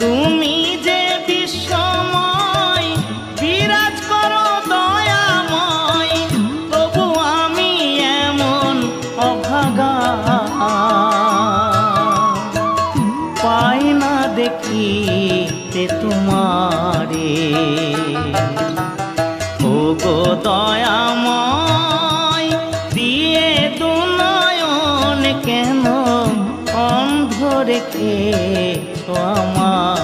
তুমি যে বিশ্বময় বিরাজ করো দয়াময়, তবু আমি এমন অভাগা, পাই না দেখিতে তোমারে। ও গো দয়াময়, দিয়ে দু নয়ন কেন অন্ধ রেখেছো আমার।